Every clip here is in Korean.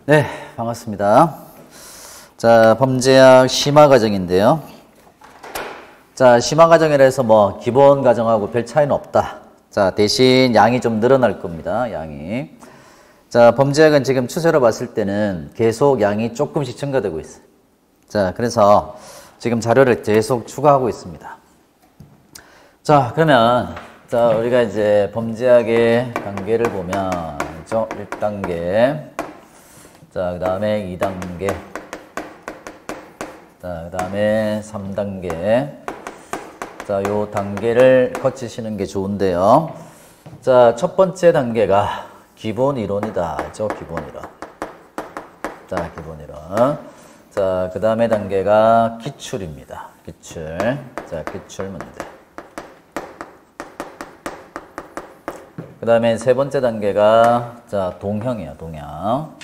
네, 반갑습니다. 자, 범죄학 심화 과정인데요. 자, 심화 과정이라 해서 뭐 기본 과정하고 별 차이는 없다. 자, 대신 양이 좀 늘어날 겁니다. 양이. 자, 범죄학은 지금 추세로 봤을 때는 계속 양이 조금씩 증가되고 있어요. 자, 그래서 지금 자료를 계속 추가하고 있습니다. 자, 그러면 자, 우리가 이제 범죄학의 단계를 보면 1단계, 자, 그 다음에 2단계, 자, 그 다음에 3단계. 자, 요 단계를 거치시는 게 좋은데요. 자, 첫 번째 단계가 기본 이론이다. 기본 이론. 자, 기본 이론. 자, 그 다음에 단계가 기출입니다. 기출. 자, 기출 문제. 그 다음에 세 번째 단계가 자, 동형이야, 동형.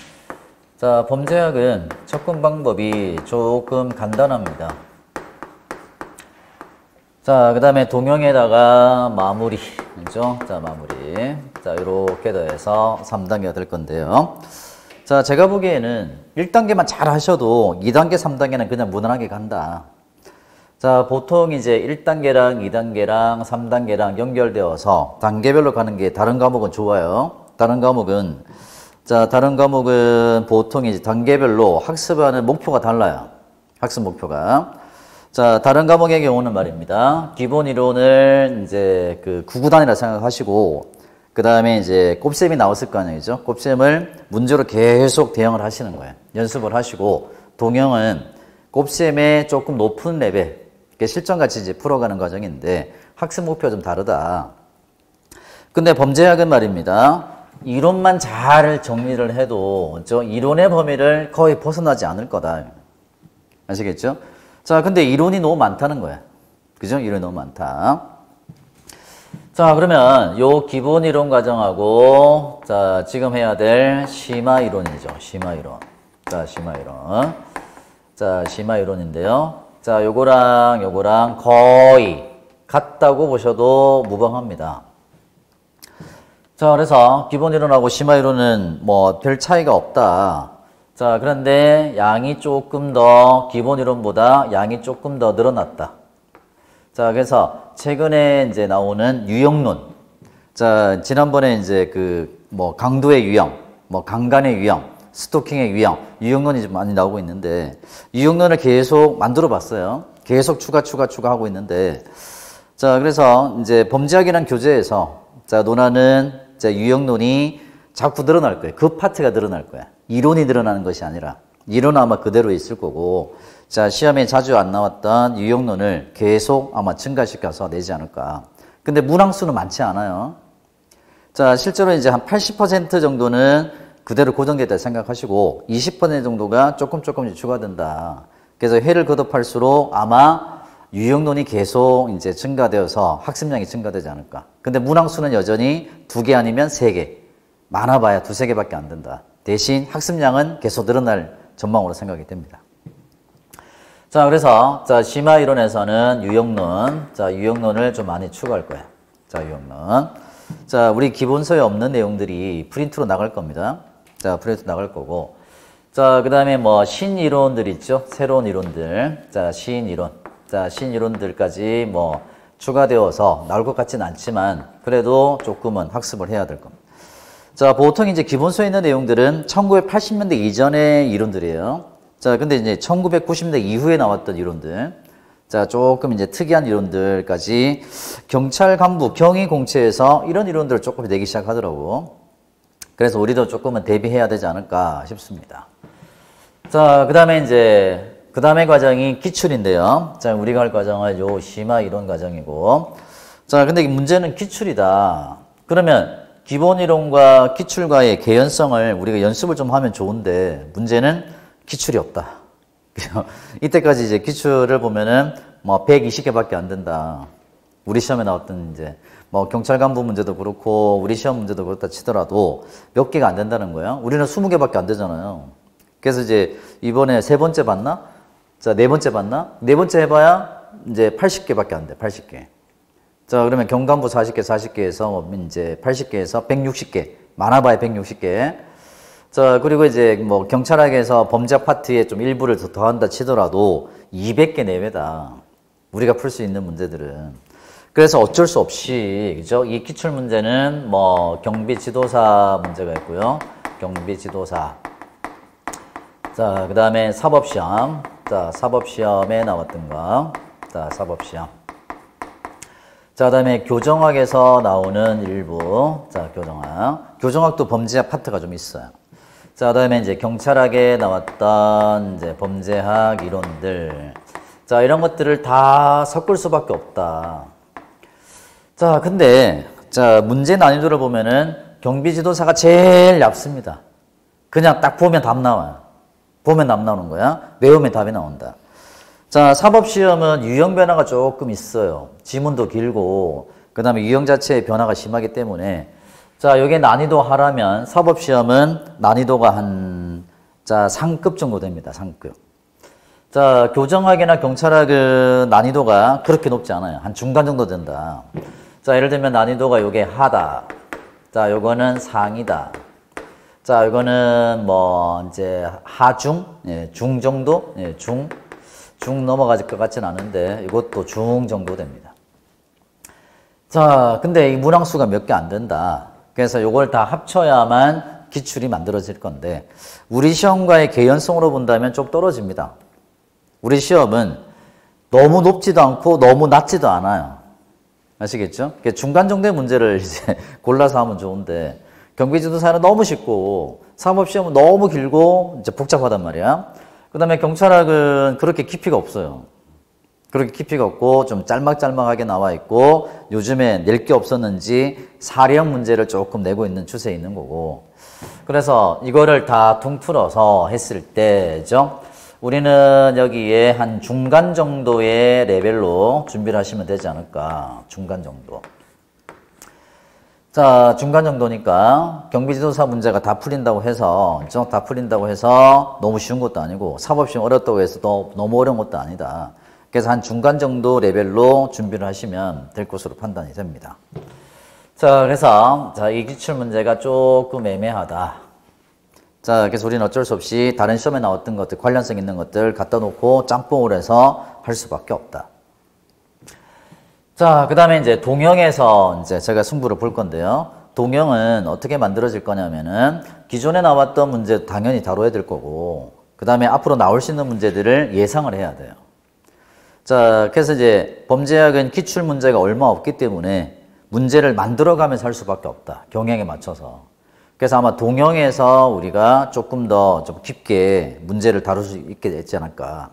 자, 범죄학은 접근 방법이 조금 간단합니다. 자, 그 다음에 동형에다가 마무리, 그죠? 자, 마무리. 자, 이렇게 더해서 3단계가 될 건데요. 자, 제가 보기에는 1단계만 잘 하셔도 2단계, 3단계는 그냥 무난하게 간다. 자, 보통 이제 1단계랑 2단계랑 3단계랑 연결되어서 단계별로 가는 게 다른 과목은 좋아요. 다른 과목은 보통 이제 단계별로 학습하는 목표가 달라요. 학습 목표가. 자, 다른 과목의 경우는 말입니다. 기본 이론을 이제 그 구구단이라 생각하시고, 그 다음에 이제 곱셈이 나왔을 거 아니죠? 곱셈을 문제로 계속 대응을 하시는 거예요. 연습을 하시고, 동형은 곱셈의 조금 높은 레벨, 실전같이 이제 풀어가는 과정인데, 학습 목표가 좀 다르다. 근데 범죄학은 말입니다. 이론만 잘 정리를 해도 이론의 범위를 거의 벗어나지 않을 거다. 아시겠죠? 자, 근데 이론이 너무 많다는 거야. 그죠? 이론이 너무 많다. 자, 그러면 요 기본 이론 과정하고 자, 지금 해야 될 심화 이론이죠. 심화 이론. 자, 심화 이론. 자, 심화 이론인데요. 자, 요거랑 거의 같다고 보셔도 무방합니다. 자, 그래서 기본 이론하고 심화 이론은 뭐 별 차이가 없다. 자, 그런데 양이 조금 더 기본 이론보다 양이 조금 더 늘어났다. 자, 그래서 최근에 이제 나오는 유형론. 자, 지난번에 이제 뭐 강도의 유형, 뭐 강간의 유형, 스토킹의 유형, 유형론이 좀 많이 나오고 있는데 유형론을 계속 만들어 봤어요. 계속 추가하고 있는데 자, 그래서 이제 범죄학이란 교재에서 자, 논하는 자, 유형론이 자꾸 늘어날 거예요. 그 파트가 늘어날 거야. 이론이 늘어나는 것이 아니라 이론은 아마 그대로 있을 거고 자, 시험에 자주 안 나왔던 유형론을 계속 아마 증가시켜서 내지 않을까. 근데 문항수는 많지 않아요. 자, 실제로 이제 한 80% 정도는 그대로 고정됐다 생각하시고 20% 정도가 조금씩 추가된다. 그래서 회를 거듭할수록 아마 유형론이 계속 이제 증가되어서 학습량이 증가되지 않을까. 근데 문항수는 여전히 2개 아니면 3개. 많아봐야 2-3개밖에 안 된다. 대신 학습량은 계속 늘어날 전망으로 생각이 됩니다. 자, 그래서 자, 심화 이론에서는 유형론. 자, 유형론을 좀 많이 추가할 거예요. 자, 유형론. 자, 우리 기본서에 없는 내용들이 프린트로 나갈 겁니다. 자, 프린트 나갈 거고. 자, 그 다음에 뭐 신이론들 있죠? 새로운 이론들. 자, 신이론. 자, 신이론들까지 뭐 추가되어서 나올 것 같지는 않지만 그래도 조금은 학습을 해야 될 겁니다. 자, 보통 이제 기본서에 있는 내용들은 1980년대 이전의 이론들이에요. 자, 근데 이제 1990년대 이후에 나왔던 이론들. 자, 조금 이제 특이한 이론들까지 경찰 간부, 경위 공채에서 이런 이론들을 조금 내기 시작하더라고. 그래서 우리도 조금은 대비해야 되지 않을까 싶습니다. 자, 그 다음의 과정이 기출인데요. 자, 우리가 할 과정은 요 심화 이론 과정이고. 자, 근데 문제는 기출이다. 그러면 기본 이론과 기출과의 개연성을 우리가 연습을 좀 하면 좋은데 문제는 기출이 없다. 이때까지 이제 기출을 보면은 뭐 120개밖에 안 된다. 우리 시험에 나왔던 이제 뭐 경찰 간부 문제도 그렇고 우리 시험 문제도 그렇다 치더라도 몇 개가 안 된다는 거예요. 우리는 20개밖에 안 되잖아요. 그래서 이제 이번에 3번째 봤나? 자, 4번째 봤나? 4번째 해봐야 이제 80개밖에 안 돼. 80개. 자, 그러면 경간부 40개에서 이제 80개에서 160개. 많아봐야 160개. 자, 그리고 이제 뭐 경찰학에서 범죄 파트에 좀 일부를 더 더한다 치더라도 200개 내외다. 우리가 풀 수 있는 문제들은. 그래서 어쩔 수 없이, 그죠? 이 기출 문제는 뭐 경비 지도사 문제가 있고요. 경비 지도사. 자, 그 다음에 사법시험. 자, 사법시험에 나왔던 거. 자, 사법시험. 자, 그 다음에 교정학에서 나오는 일부. 자, 교정학. 교정학도 범죄학 파트가 좀 있어요. 자, 그 다음에 이제 경찰학에 나왔던 이제 범죄학 이론들. 자, 이런 것들을 다 섞을 수밖에 없다. 자, 근데, 자, 문제 난이도를 보면은 경비지도사가 제일 얇습니다. 그냥 딱 보면 답 나와요. 보면 답 나오는 거야. 외우면 답이 나온다. 자, 사법시험은 유형 변화가 조금 있어요. 지문도 길고, 그 다음에 유형 자체의 변화가 심하기 때문에. 자, 여기에 난이도 하라면 사법시험은 난이도가 한, 자, 상급 정도 됩니다. 상급. 자, 교정학이나 경찰학은 난이도가 그렇게 높지 않아요. 한 중간 정도 된다. 자, 예를 들면 난이도가 요게 하다. 자, 요거는 상이다. 자, 요거는 뭐, 이제 하중? 예, 중 정도? 예, 중 넘어갈 것 같진 않은데, 이것도 중 정도 됩니다. 자, 근데 이 문항수가 몇 개 안 된다. 그래서 요걸 다 합쳐야만 기출이 만들어질 건데, 우리 시험과의 개연성으로 본다면 좀 떨어집니다. 우리 시험은 너무 높지도 않고 너무 낮지도 않아요. 아시겠죠? 중간 정도의 문제를 이제 골라서 하면 좋은데, 경비지도사는 너무 쉽고, 사법시험은 너무 길고, 이제 복잡하단 말이야. 그 다음에 경찰학은 그렇게 깊이가 없어요. 그렇게 깊이가 없고, 좀 짤막짤막하게 나와 있고, 요즘에 낼 게 없었는지 사례형 문제를 조금 내고 있는 추세에 있는 거고. 그래서 이거를 다 퉁틀어서 했을 때죠. 우리는 여기에 한 중간 정도의 레벨로 준비를 하시면 되지 않을까. 중간 정도. 자, 중간 정도니까 경비지도사 문제가 다 풀린다고 해서, 다 풀린다고 해서 너무 쉬운 것도 아니고, 사법시험 어렵다고 해서 너무 어려운 것도 아니다. 그래서 한 중간 정도 레벨로 준비를 하시면 될 것으로 판단이 됩니다. 자, 그래서, 자, 이 기출 문제가 조금 애매하다. 자, 그래서 우리는 어쩔 수 없이 다른 시험에 나왔던 것들, 관련성 있는 것들 갖다 놓고 짬뽕을 해서 할 수밖에 없다. 자, 그 다음에 이제 동형에서 이제 제가 승부를 볼 건데요. 동형은 어떻게 만들어질 거냐면은 기존에 나왔던 문제 당연히 다뤄야 될 거고, 그 다음에 앞으로 나올 수 있는 문제들을 예상을 해야 돼요. 자, 그래서 이제 범죄학은 기출 문제가 얼마 없기 때문에 문제를 만들어가면서 할 수밖에 없다. 경향에 맞춰서. 그래서 아마 동형에서 우리가 조금 더 좀 깊게 문제를 다룰 수 있게 되지 않을까.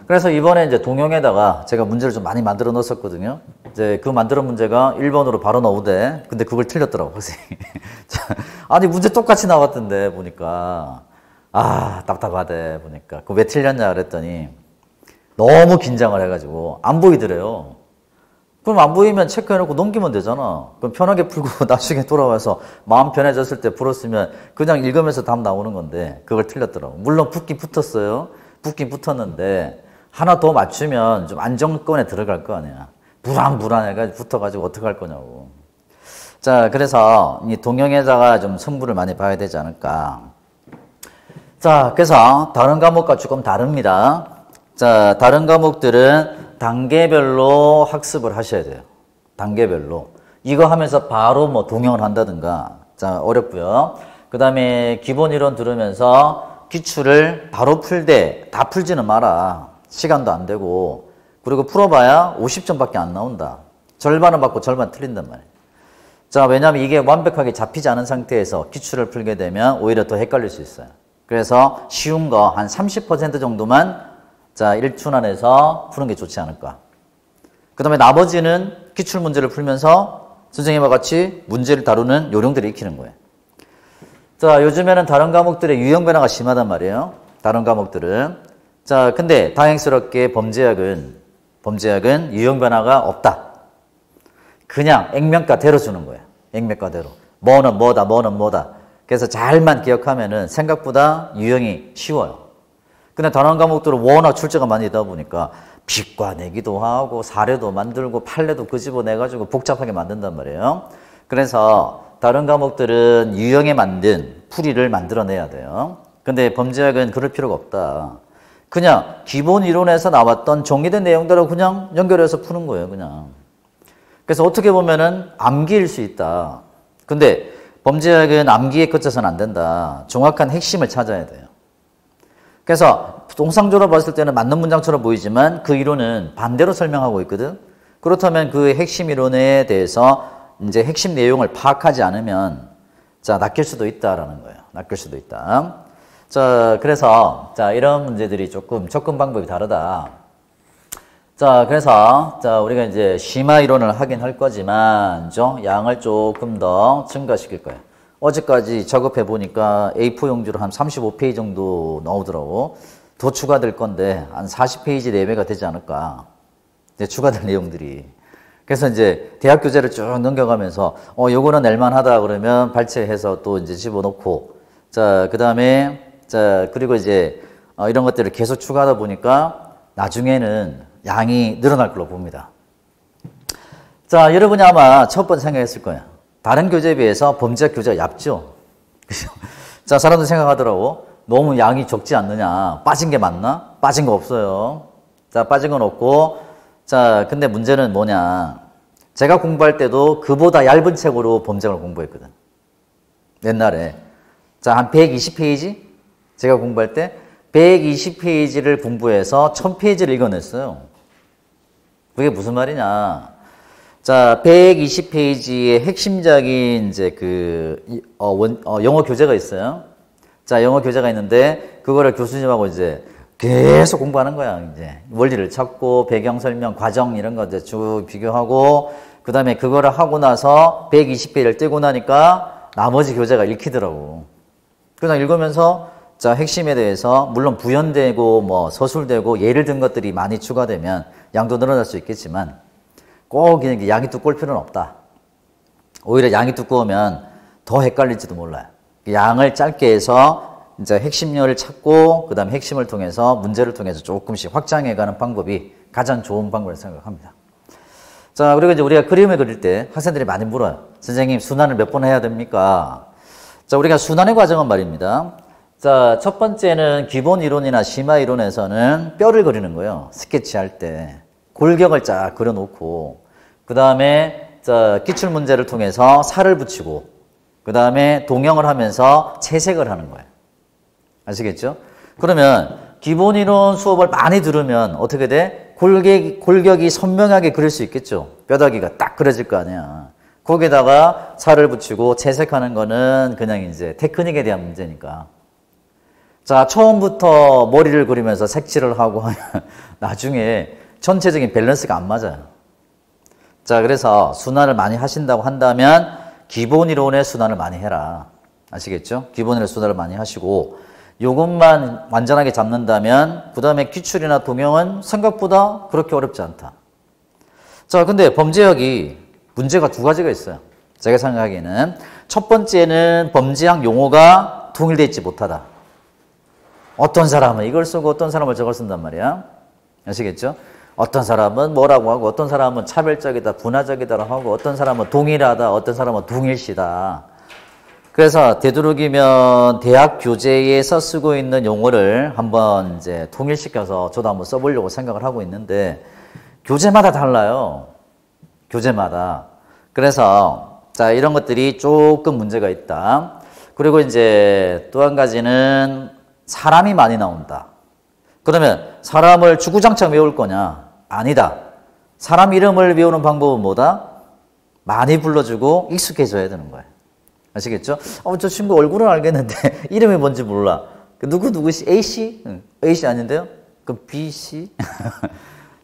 그래서 이번에 이제 동형에다가 제가 문제를 좀 많이 만들어 넣었었거든요. 이제 그 만들어 문제가 1번으로 바로 나오대. 근데 그걸 틀렸더라고, 선생님이. 아니, 문제 똑같이 나왔던데, 보니까. 아, 답답하대, 보니까. 그거 왜 틀렸냐 그랬더니 너무 긴장을 해가지고 안 보이더래요. 그럼 안 보이면 체크해놓고 넘기면 되잖아. 그럼 편하게 풀고 나중에 돌아와서 마음 편해졌을 때 풀었으면 그냥 읽으면서 답 나오는 건데 그걸 틀렸더라고. 물론 붙긴 붙었어요. 붙긴 붙었는데 하나 더 맞추면 좀 안정권에 들어갈 거 아니야. 불안해가지고 붙어가지고 어떡할 거냐고. 자, 그래서 이 동형에다가 좀 승부를 많이 봐야 되지 않을까. 자, 그래서 다른 과목과 조금 다릅니다. 자, 다른 과목들은 단계별로 학습을 하셔야 돼요. 단계별로. 이거 하면서 바로 뭐 동형을 한다든가. 자, 어렵고요. 그 다음에 기본 이론 들으면서 기출을 바로 풀되 다 풀지는 마라. 시간도 안 되고. 그리고 풀어봐야 50점밖에 안 나온다. 절반은 받고 절반 틀린단 말이에요. 자, 왜냐하면 이게 완벽하게 잡히지 않은 상태에서 기출을 풀게 되면 오히려 더 헷갈릴 수 있어요. 그래서 쉬운 거 한 30% 정도만 자, 1춘 안에서 푸는 게 좋지 않을까. 그 다음에 나머지는 기출 문제를 풀면서 선생님과 같이 문제를 다루는 요령들을 익히는 거예요. 자, 요즘에는 다른 과목들의 유형 변화가 심하단 말이에요. 다른 과목들은. 자, 근데 다행스럽게 범죄학은 유형 변화가 없다. 그냥 액면가대로 주는 거예요. 액면가대로. 뭐는 뭐다, 뭐는 뭐다. 그래서 잘만 기억하면은 생각보다 유형이 쉬워요. 근데 다른 과목들은 워낙 출제가 많이 있다 보니까 빚과 내기도 하고 사례도 만들고 판례도 끄집어내가지고 복잡하게 만든단 말이에요. 그래서 다른 과목들은 유형에 맞는 풀이를 만들어내야 돼요. 근데 범죄학은 그럴 필요가 없다. 그냥 기본 이론에서 나왔던 정리된 내용대로 그냥 연결해서 푸는 거예요, 그냥. 그래서 어떻게 보면은 암기일 수 있다. 근데 범죄학은 암기에 그쳐서는 안 된다. 정확한 핵심을 찾아야 돼요. 그래서 통상적으로 봤을 때는 맞는 문장처럼 보이지만 그 이론은 반대로 설명하고 있거든. 그렇다면 그 핵심 이론에 대해서 이제 핵심 내용을 파악하지 않으면 자, 낚일 수도 있다라는 거예요. 낚일 수도 있다. 자, 그래서 자, 이런 문제들이 조금 접근 방법이 다르다. 자, 그래서 자, 우리가 이제 심화 이론을 하긴 할 거지만 양을 조금 더 증가시킬 거예요. 어제까지 작업해 보니까 A4 용지로 한 35페이지 정도 나오더라고. 더 추가될 건데 한 40페이지 내외가 되지 않을까. 이제 추가될 내용들이. 그래서 이제 대학 교재를 쭉 넘겨가면서 요거는 낼만하다 그러면 발췌해서 또 이제 집어넣고 자, 그다음에 자, 그리고 이제 이런 것들을 계속 추가하다 보니까 나중에는 양이 늘어날 걸로 봅니다. 자, 여러분이 아마 첫 번째 생각했을 거예요. 다른 교재에 비해서 범죄학 교재가 얇죠? 자, 사람들 생각하더라고. 너무 양이 적지 않느냐. 빠진 게 맞나? 빠진 거 없어요. 자, 빠진 건 없고. 자, 근데 문제는 뭐냐. 제가 공부할 때도 그보다 얇은 책으로 범죄학을 공부했거든. 옛날에. 자, 한 120페이지? 제가 공부할 때 120페이지를 공부해서 1000페이지를 읽어냈어요. 그게 무슨 말이냐. 자, 120페이지의 핵심적인 이제 영어 교재가 있어요. 자, 영어 교재가 있는데, 그거를 교수님하고 이제 계속 공부하는 거야, 이제. 원리를 찾고, 배경 설명, 과정 이런 거 이제 쭉 비교하고, 그 다음에 그거를 하고 나서 120페이지를 떼고 나니까 나머지 교재가 읽히더라고. 그냥 읽으면서, 자, 핵심에 대해서, 물론 부연되고, 뭐, 서술되고, 예를 든 것들이 많이 추가되면 양도 늘어날 수 있겠지만, 꼭 그냥 양이 두꺼울 필요는 없다. 오히려 양이 두꺼우면 더 헷갈릴지도 몰라요. 양을 짧게 해서 이제 핵심열을 찾고 그 다음에 핵심을 통해서 문제를 통해서 조금씩 확장해가는 방법이 가장 좋은 방법이라고 생각합니다. 자, 그리고 이제 우리가 그림을 그릴 때 학생들이 많이 물어요. 선생님, 순환을 몇 번 해야 됩니까? 자, 우리가 순환의 과정은 말입니다. 자, 첫 번째는 기본 이론이나 심화 이론에서는 뼈를 그리는 거예요. 스케치할 때. 골격을 쫙 그려놓고 그 다음에 기출 문제를 통해서 살을 붙이고 그 다음에 동영을 하면서 채색을 하는 거예요. 아시겠죠? 그러면 기본 이론 수업을 많이 들으면 어떻게 돼? 골격이 선명하게 그릴 수 있겠죠? 뼈다귀가 딱 그려질 거 아니야. 거기다가 살을 붙이고 채색하는 거는 그냥 이제 테크닉에 대한 문제니까. 자, 처음부터 머리를 그리면서 색칠을 하고 하면 나중에 전체적인 밸런스가 안 맞아요. 자, 그래서 순환을 많이 하신다고 한다면 기본 이론의 순환을 많이 해라. 아시겠죠? 기본 이론의 순환을 많이 하시고 요것만 완전하게 잡는다면 그 다음에 기출이나 동영은 생각보다 그렇게 어렵지 않다. 자, 근데 범죄학이 문제가 두 가지가 있어요. 제가 생각하기에는 첫 번째는 범죄학 용어가 통일되어 있지 못하다. 어떤 사람은 이걸 쓰고 어떤 사람은 저걸 쓴단 말이야. 아시겠죠? 어떤 사람은 뭐라고 하고 어떤 사람은 차별적이다, 분화적이다 하고 어떤 사람은 동일하다, 어떤 사람은 동일시다. 그래서 되도록이면 대학 교재에서 쓰고 있는 용어를 한번 이제 통일시켜서 저도 한번 써보려고 생각을 하고 있는데 교재마다 달라요. 교재마다. 그래서 자, 이런 것들이 조금 문제가 있다. 그리고 이제 또 한 가지는 사람이 많이 나온다. 그러면 사람을 주구장창 외울 거냐? 아니다. 사람 이름을 외우는 방법은 뭐다? 많이 불러주고 익숙해져야 되는 거예요. 아시겠죠? 저 친구 얼굴은 알겠는데 이름이 뭔지 몰라. 누구씨? A씨? A씨 아닌데요? 그럼 B씨?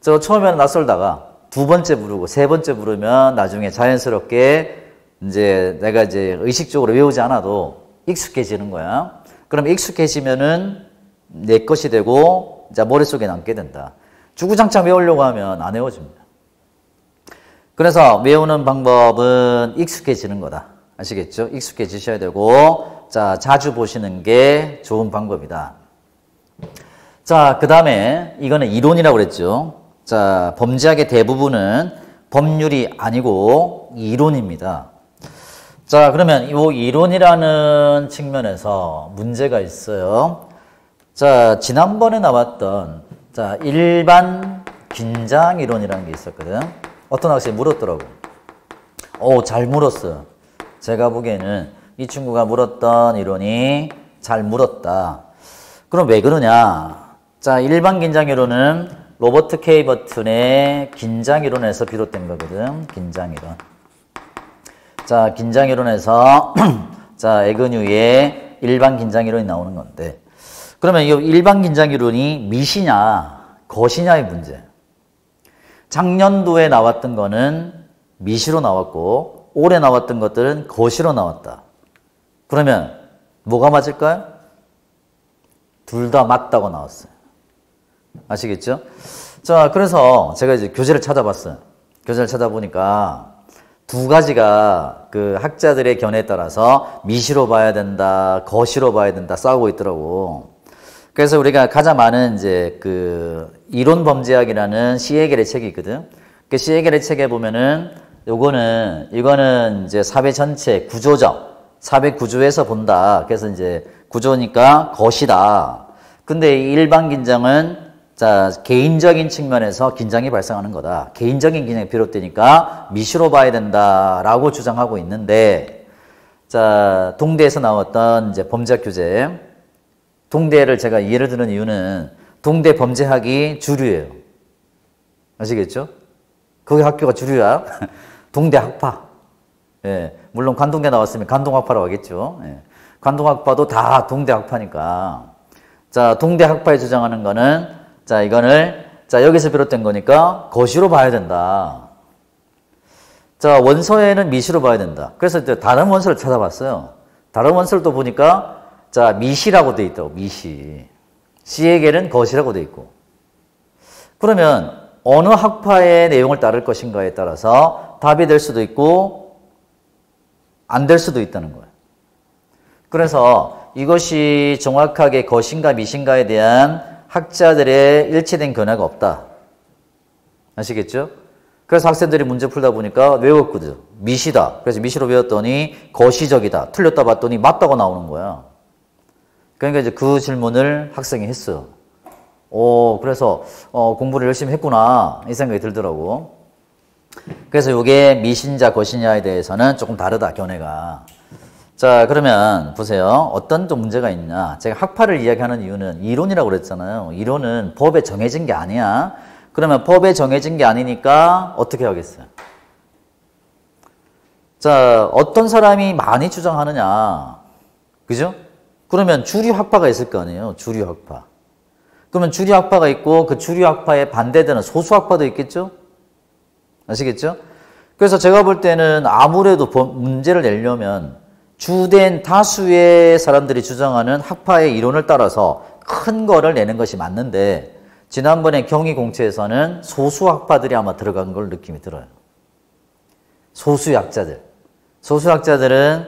저 처음에는 낯설다가 두 번째 부르고 세 번째 부르면 나중에 자연스럽게 이제 내가 이제 의식적으로 외우지 않아도 익숙해지는 거야. 그럼 익숙해지면은 내 것이 되고 이제 머릿속에 남게 된다. 주구장창 외우려고 하면 안 외워집니다. 그래서 외우는 방법은 익숙해지는 거다. 아시겠죠? 익숙해지셔야 되고 자, 자주 보시는 게 좋은 방법이다. 자, 그 다음에 이거는 이론이라고 그랬죠. 자, 범죄학의 대부분은 법률이 아니고 이론입니다. 자, 그러면 이 이론이라는 측면에서 문제가 있어요. 자, 지난번에 나왔던 자, 일반 긴장 이론이라는 게 있었거든. 어떤 학생이 물었더라고. 잘 물었어. 제가 보기에는 이 친구가 물었던 이론이 잘 물었다. 그럼 왜 그러냐? 자, 일반 긴장 이론은 로버트 K. 버튼의 긴장 이론에서 비롯된 거거든. 긴장 이론. 자, 긴장 이론에서 자, 에그뉴의 일반 긴장 이론이 나오는 건데, 그러면 이 일반 긴장 이론이 미시냐, 거시냐의 문제. 작년도에 나왔던 거는 미시로 나왔고, 올해 나왔던 것들은 거시로 나왔다. 그러면 뭐가 맞을까요? 둘 다 맞다고 나왔어요. 아시겠죠? 자, 그래서 제가 이제 교재를 찾아봤어요. 교재를 찾아보니까 두 가지가 그 학자들의 견해에 따라서 미시로 봐야 된다, 거시로 봐야 된다 싸우고 있더라고. 그래서 우리가 가장 많은 이제 그 이론 범죄학이라는 시에겔의 책이 있거든. 그 시에겔의 책에 보면은 이거는 이제 사회 전체 구조적, 사회 구조에서 본다. 그래서 이제 구조니까 거시다. 근데 이 일반 긴장은 자, 개인적인 측면에서 긴장이 발생하는 거다. 개인적인 긴장이 비롯되니까 미시로 봐야 된다라고 주장하고 있는데, 자, 동대에서 나왔던 이제 범죄학 교재, 동대를 제가 예를 드는 이유는 동대 범죄학이 주류예요. 아시겠죠? 거기 학교가 주류야. 동대 학파. 예, 물론 관동대 나왔으면 관동학파라고 하겠죠. 예, 관동학파도 다 동대 학파니까. 자, 동대 학파에 주장하는 거는 자, 이거를 자, 여기서 비롯된 거니까 거시로 봐야 된다. 자, 원서에는 미시로 봐야 된다. 그래서 이제 다른 원서를 찾아봤어요. 다른 원서를 또 보니까 자, 미시라고 돼 있다고. 미시. 시에겔은 거시라고 돼 있고. 그러면 어느 학파의 내용을 따를 것인가에 따라서 답이 될 수도 있고 안 될 수도 있다는 거예요. 그래서 이것이 정확하게 거신가 미신가에 대한 학자들의 일치된 견해가 없다. 아시겠죠? 그래서 학생들이 문제 풀다 보니까 외웠거든. 미시다. 그래서 미시로 외웠더니 거시적이다. 틀렸다 봤더니 맞다고 나오는 거야. 그러니까 이제 그 질문을 학생이 했어요. 그래서 공부를 열심히 했구나 이 생각이 들더라고. 그래서 이게 미신자 거시냐에 대해서는 조금 다르다, 견해가. 자, 그러면 보세요. 어떤 좀 문제가 있냐. 제가 학파를 이야기하는 이유는 이론이라고 그랬잖아요. 이론은 법에 정해진 게 아니야. 그러면 법에 정해진 게 아니니까 어떻게 하겠어요? 자, 어떤 사람이 많이 주장하느냐. 그죠? 그러면 주류 학파가 있을 거 아니에요. 주류 학파. 그러면 주류 학파가 있고 그 주류 학파에 반대되는 소수 학파도 있겠죠? 아시겠죠? 그래서 제가 볼 때는 아무래도 문제를 내려면 주된 다수의 사람들이 주장하는 학파의 이론을 따라서 큰 거를 내는 것이 맞는데, 지난번에 경희공채에서는 소수 학파들이 아마 들어간 걸 느낌이 들어요. 소수의 학자들. 소수 학자들은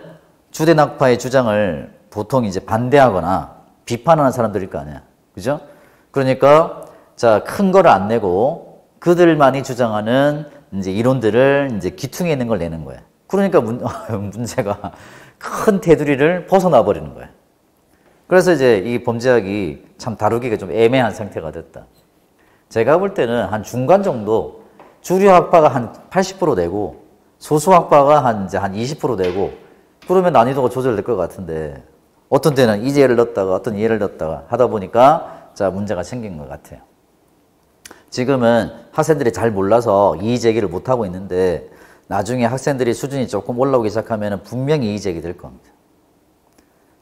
주된 학파의 주장을 보통 이제 반대하거나 비판하는 사람들일 거 아니야. 그죠? 그러니까, 자, 큰 거를 안 내고 그들만이 주장하는 이제 이론들을 이제 기퉁에 있는 걸 내는 거야. 그러니까 문제가 큰 테두리를 벗어나 버리는 거예요. 그래서 이제 이 범죄학이 참 다루기가 좀 애매한 상태가 됐다. 제가 볼 때는 한 중간 정도, 주류 학파가 한 80% 되고 소수 학파가 한 20% 되고, 그러면 난이도가 조절될 것 같은데, 어떤 때는 이 예를 넣었다가 어떤 예를 넣었다가 하다 보니까 자, 문제가 생긴 것 같아요. 지금은 학생들이 잘 몰라서 이의 제기를 못 하고 있는데, 나중에 학생들이 수준이 조금 올라오기 시작하면 분명히 이의 제기될 겁니다.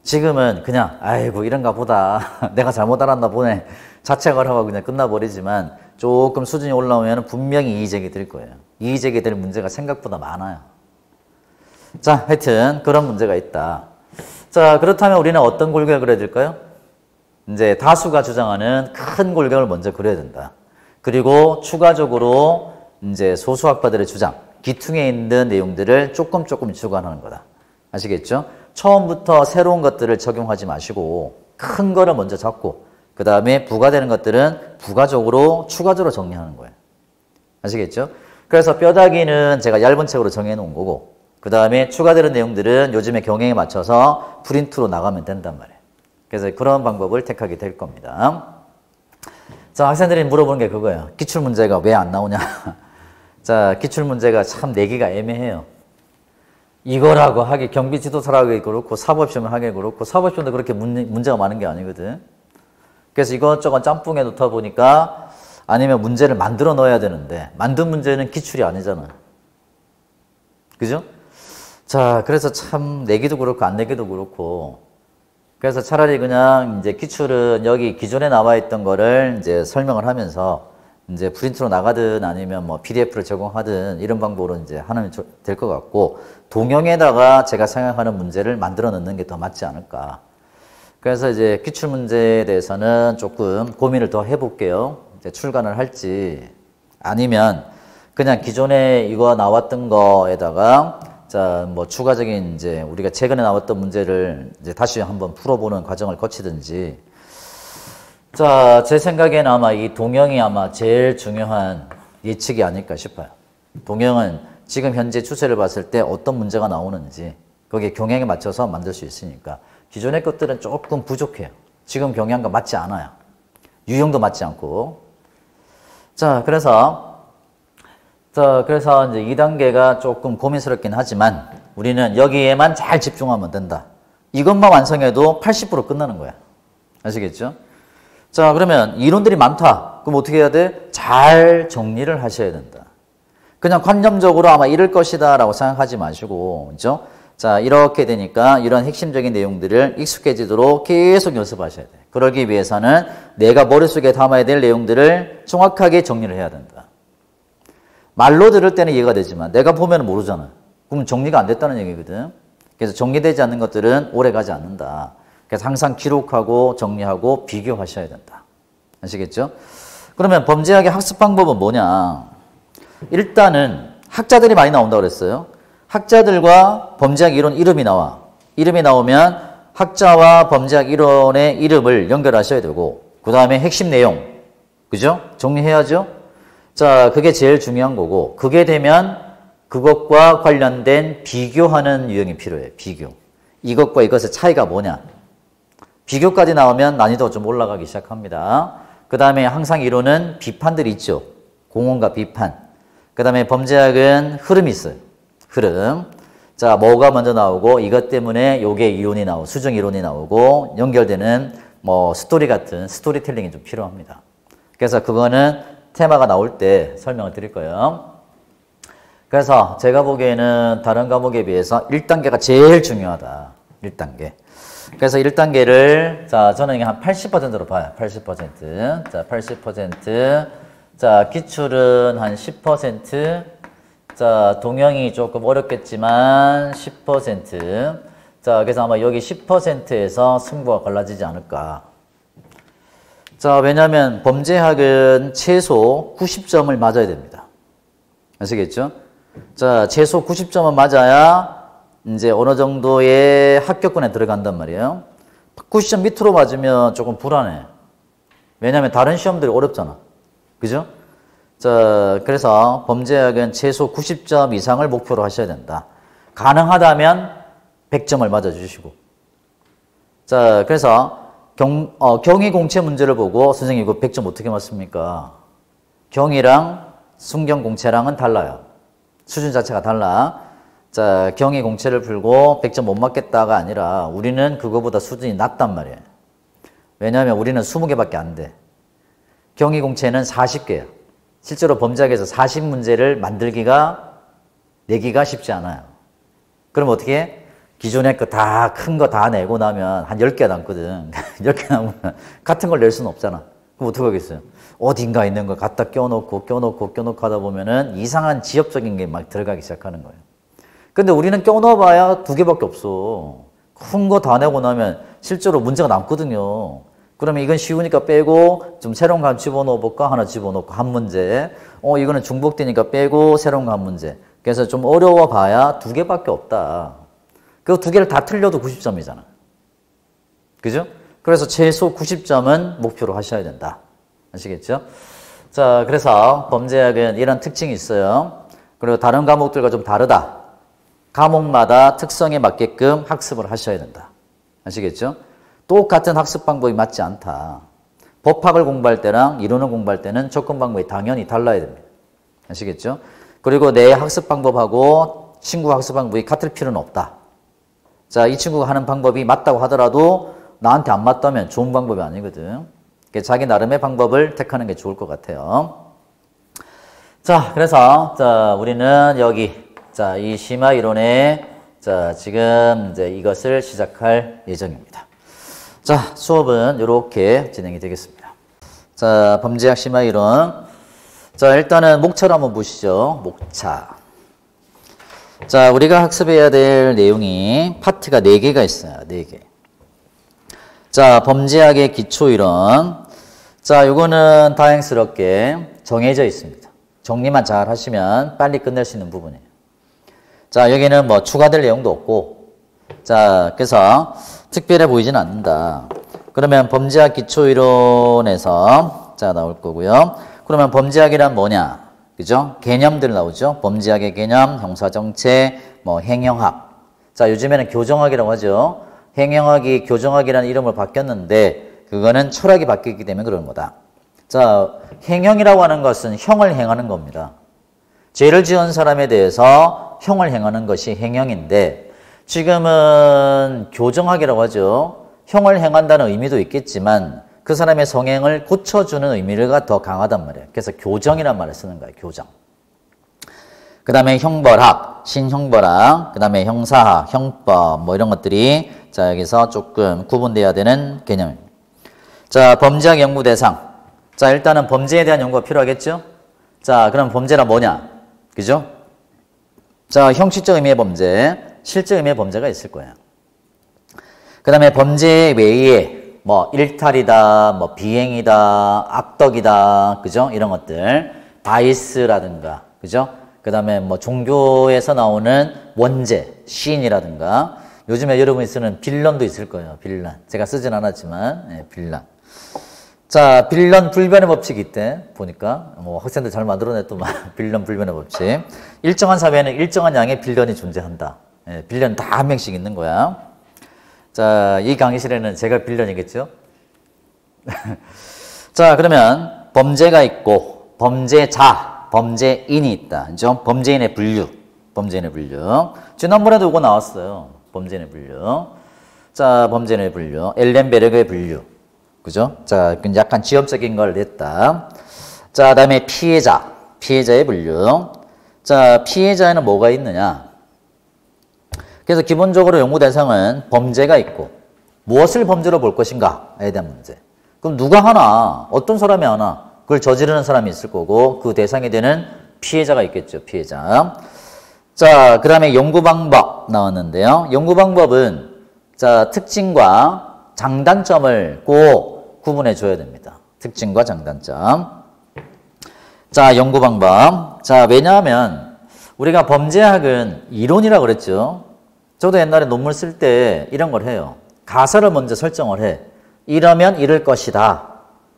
지금은 그냥 아이고 이런가 보다 내가 잘못 알았나 보네 자책을 하고 그냥 끝나버리지만, 조금 수준이 올라오면 분명히 이의 제기될 거예요. 이의 제기될 문제가 생각보다 많아요. 자, 하여튼 그런 문제가 있다. 자, 그렇다면 우리는 어떤 골격을 그려야 될까요? 이제 다수가 주장하는 큰 골격을 먼저 그려야 된다. 그리고 추가적으로 이제 소수 학파들의 주장, 기퉁에 있는 내용들을 조금 주관하는 거다. 아시겠죠? 처음부터 새로운 것들을 적용하지 마시고 큰 거를 먼저 잡고 그 다음에 부가되는 것들은 부가적으로 추가적으로 정리하는 거예요. 아시겠죠? 그래서 뼈다귀는 제가 얇은 책으로 정해놓은 거고, 그 다음에 추가되는 내용들은 요즘의 경향에 맞춰서 프린트로 나가면 된단 말이에요. 그래서 그런 방법을 택하게 될 겁니다. 자, 학생들이 물어보는 게 그거예요. 기출문제가 왜 안 나오냐. 자, 기출문제가 참 내기가 애매해요. 이거라고 하기, 경비지도사라고 하기 그렇고, 사법시험을 하기 그렇고, 사법시험도 그렇게 문제가 많은 게 아니거든. 그래서 이것저것 짬뽕에 놓다 보니까 아니면 문제를 만들어 넣어야 되는데, 만든 문제는 기출이 아니잖아. 그죠? 자, 그래서 참 내기도 그렇고, 안 내기도 그렇고, 그래서 차라리 그냥 이제 기출은 여기 기존에 나와 있던 거를 이제 설명을 하면서 이제 프린트로 나가든 아니면 뭐 PDF를 제공하든 이런 방법으로 이제 하면 될 것 같고, 동영에다가 제가 생각하는 문제를 만들어 넣는 게 더 맞지 않을까. 그래서 이제 기출 문제에 대해서는 조금 고민을 더 해볼게요. 이제 출간을 할지 아니면 그냥 기존에 이거 나왔던 거에다가 자, 뭐 추가적인 이제 우리가 최근에 나왔던 문제를 이제 다시 한번 풀어보는 과정을 거치든지. 자, 제 생각에는 아마 이 동영이 아마 제일 중요한 예측이 아닐까 싶어요. 동영은 지금 현재 추세를 봤을 때 어떤 문제가 나오는지 거기에 경향에 맞춰서 만들 수 있으니까. 기존의 것들은 조금 부족해요. 지금 경향과 맞지 않아요. 유형도 맞지 않고. 자, 그래서 이제 2단계가 조금 고민스럽긴 하지만 우리는 여기에만 잘 집중하면 된다. 이것만 완성해도 80% 끝나는 거야. 아시겠죠? 자, 그러면 이론들이 많다. 그럼 어떻게 해야 돼? 잘 정리를 하셔야 된다. 그냥 관념적으로 아마 이럴 것이다 라고 생각하지 마시고, 그죠? 자, 이렇게 되니까 이런 핵심적인 내용들을 익숙해지도록 계속 연습하셔야 돼. 그러기 위해서는 내가 머릿속에 담아야 될 내용들을 정확하게 정리를 해야 된다. 말로 들을 때는 이해가 되지만 내가 보면 모르잖아. 그럼 정리가 안 됐다는 얘기거든. 그래서 정리되지 않는 것들은 오래 가지 않는다. 그래서 항상 기록하고 정리하고 비교하셔야 된다. 아시겠죠? 그러면 범죄학의 학습 방법은 뭐냐? 일단은 학자들이 많이 나온다고 그랬어요. 학자들과 범죄학 이론 이름이 나와. 이름이 나오면 학자와 범죄학 이론의 이름을 연결하셔야 되고, 그 다음에 핵심 내용, 그죠? 정리해야죠? 자, 그게 제일 중요한 거고, 그게 되면 그것과 관련된 비교하는 유형이 필요해. 비교. 이것과 이것의 차이가 뭐냐? 비교까지 나오면 난이도가 좀 올라가기 시작합니다. 그 다음에 항상 이론은 비판들이 있죠. 공헌과 비판. 그 다음에 범죄학은 흐름이 있어요. 흐름. 자, 뭐가 먼저 나오고 이것 때문에 요게 이론이 나오고 수정 이론이 나오고 연결되는 뭐 스토리 같은 스토리텔링이 좀 필요합니다. 그래서 그거는 테마가 나올 때 설명을 드릴 거예요. 그래서 제가 보기에는 다른 과목에 비해서 1단계가 제일 중요하다. 1단계. 그래서 1단계를 자, 저는 한 80%로 봐요. 80%. 자, 80%. 자, 기출은 한 10%. 자, 동영이 조금 어렵겠지만 10%. 자, 그래서 아마 여기 10%에서 승부가 갈라지지 않을까. 자, 왜냐하면 범죄학은 최소 90점을 맞아야 됩니다. 아시겠죠? 자, 최소 90점은 맞아야 이제 어느 정도의 합격권에 들어간단 말이에요. 90점 밑으로 맞으면 조금 불안해. 왜냐하면 다른 시험들이 어렵잖아. 그죠? 자, 그래서 범죄학은 최소 90점 이상을 목표로 하셔야 된다. 가능하다면 100점을 맞아주시고. 자, 그래서 경위 공채 문제를 보고 선생님 이거 100점 어떻게 맞습니까? 경위랑 순경 공채랑은 달라요. 수준 자체가 달라. 자, 경위 공채를 풀고 100점 못 맞겠다가 아니라 우리는 그거보다 수준이 낮단 말이에요. 왜냐하면 우리는 20개밖에 안 돼. 경위 공채는 40개야. 실제로 범죄학에서 40문제를 만들기가, 내기가 쉽지 않아요. 그럼 어떻게 해? 기존에 거 다, 큰 거 다 내고 나면 한 10개 남거든. 10개 남으면 같은 걸 낼 수는 없잖아. 그럼 어떻게 하겠어요? 어딘가 있는 걸 갖다 껴놓고 하다 보면은 이상한 지엽적인 게 막 들어가기 시작하는 거예요. 근데 우리는 껴넣어봐야 2개밖에 없어. 큰 거 다 내고 나면 실제로 문제가 남거든요. 그러면 이건 쉬우니까 빼고 좀 새로운 거 집어넣어 볼까? 하나 집어넣고 한 문제. 이거는 중복되니까 빼고 새로운 거 한 문제. 그래서 좀 어려워 봐야 2개밖에 없다. 그 2개를 다 틀려도 90점이잖아. 그죠? 그래서 최소 90점은 목표로 하셔야 된다. 아시겠죠? 자, 그래서 범죄학은 이런 특징이 있어요. 그리고 다른 과목들과 좀 다르다. 과목마다 특성에 맞게끔 학습을 하셔야 된다. 아시겠죠? 똑같은 학습 방법이 맞지 않다. 법학을 공부할 때랑 이론을 공부할 때는 접근 방법이 당연히 달라야 됩니다. 아시겠죠? 그리고 내 학습 방법하고 친구 학습 방법이 같을 필요는 없다. 자, 이 친구가 하는 방법이 맞다고 하더라도 나한테 안 맞다면 좋은 방법이 아니거든. 자기 나름의 방법을 택하는 게 좋을 것 같아요. 자, 그래서 자, 우리는 여기 자, 이 심화 이론에 자, 지금 이제 이것을 시작할 예정입니다. 자, 수업은 이렇게 진행이 되겠습니다. 자, 범죄학 심화 이론. 자, 일단은 목차를 한번 보시죠. 목차. 자, 우리가 학습해야 될 내용이 파트가 4개가 있어요. 4개. 자, 범죄학의 기초 이론. 자, 요거는 다행스럽게 정해져 있습니다. 정리만 잘 하시면 빨리 끝낼 수 있는 부분이에요. 자, 여기는 뭐 추가될 내용도 없고, 자, 그래서 특별해 보이진 않는다. 그러면 범죄학 기초 이론에서 자, 나올 거고요. 그러면 범죄학이란 뭐냐? 그죠? 개념들 나오죠? 범죄학의 개념, 형사정책, 뭐 행영학. 자, 요즘에는 교정학이라고 하죠. 행영학이 교정학이라는 이름으로 바뀌었는데 그거는 철학이 바뀌었기 때문에 그런 거다. 자, 행형이라고 하는 것은 형을 행하는 겁니다. 죄를 지은 사람에 대해서 형을 행하는 것이 행형인데 지금은 교정학이라고 하죠. 형을 행한다는 의미도 있겠지만 그 사람의 성행을 고쳐주는 의미가 더 강하단 말이에요. 그래서 교정이란 말을 쓰는 거예요. 교정. 그 다음에 형벌학, 신형벌학, 그 다음에 형사학, 형법 뭐 이런 것들이 자 여기서 조금 구분돼야 되는 개념입니다. 자, 범죄학 연구 대상. 자, 일단은 범죄에 대한 연구가 필요하겠죠? 자, 그럼 범죄란 뭐냐? 그죠? 자, 형식적 의미의 범죄, 실제 의미의 범죄가 있을 거예요. 그 다음에 범죄 외에 뭐 일탈이다, 뭐 비행이다, 악덕이다, 그죠? 이런 것들, 바이스라든가, 그죠? 그 다음에 뭐 종교에서 나오는 원죄, 시인이라든가, 요즘에 여러분이 쓰는 빌런도 있을 거예요. 빌런. 제가 쓰진 않았지만, 네, 빌런. 자, 빌런 불변의 법칙이 있대. 보니까 뭐 학생들 잘 만들어냈더만 빌런 불변의 법칙. 일정한 사회에는 일정한 양의 빌런이 존재한다. 예, 빌런 다 한 명씩 있는 거야. 자, 이 강의실에는 제가 빌런이겠죠? 자, 그러면 범죄가 있고 범죄자, 범죄인이 있다. 그죠? 범죄인의 분류. 범죄인의 분류. 지난번에도 이거 나왔어요. 범죄인의 분류. 자, 범죄인의 분류. 엘렌베르그의 분류. 그죠? 자, 약간 지엽적인 걸 냈다. 자, 그 다음에 피해자. 피해자의 분류. 자, 피해자에는 뭐가 있느냐? 그래서 기본적으로 연구 대상은 범죄가 있고 무엇을 범죄로 볼 것인가에 대한 문제. 그럼 누가 하나, 어떤 사람이 하나, 그걸 저지르는 사람이 있을 거고 그 대상이 되는 피해자가 있겠죠. 피해자. 자, 그 다음에 연구 방법 나왔는데요. 연구 방법은 자, 특징과 장단점을 꼭 구분해 줘야 됩니다. 특징과 장단점. 자, 연구 방법. 자, 왜냐하면 우리가 범죄학은 이론이라고 그랬죠. 저도 옛날에 논문 쓸 때 이런 걸 해요. 가설을 먼저 설정을 해. 이러면 이럴 것이다.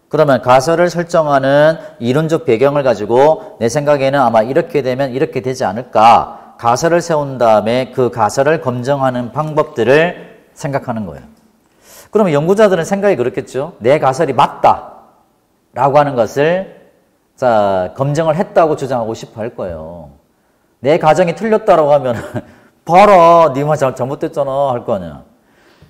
그러면 가설을 설정하는 이론적 배경을 가지고 내 생각에는 아마 이렇게 되면 이렇게 되지 않을까. 가설을 세운 다음에 그 가설을 검증하는 방법들을 생각하는 거예요. 그러면 연구자들은 생각이 그렇겠죠. 내 가설이 맞다 라고 하는 것을 자 검증을 했다고 주장하고 싶어 할 거예요. 내 가정이 틀렸다라고 하면 봐라 네 말 잘못됐잖아 할 거 아니야.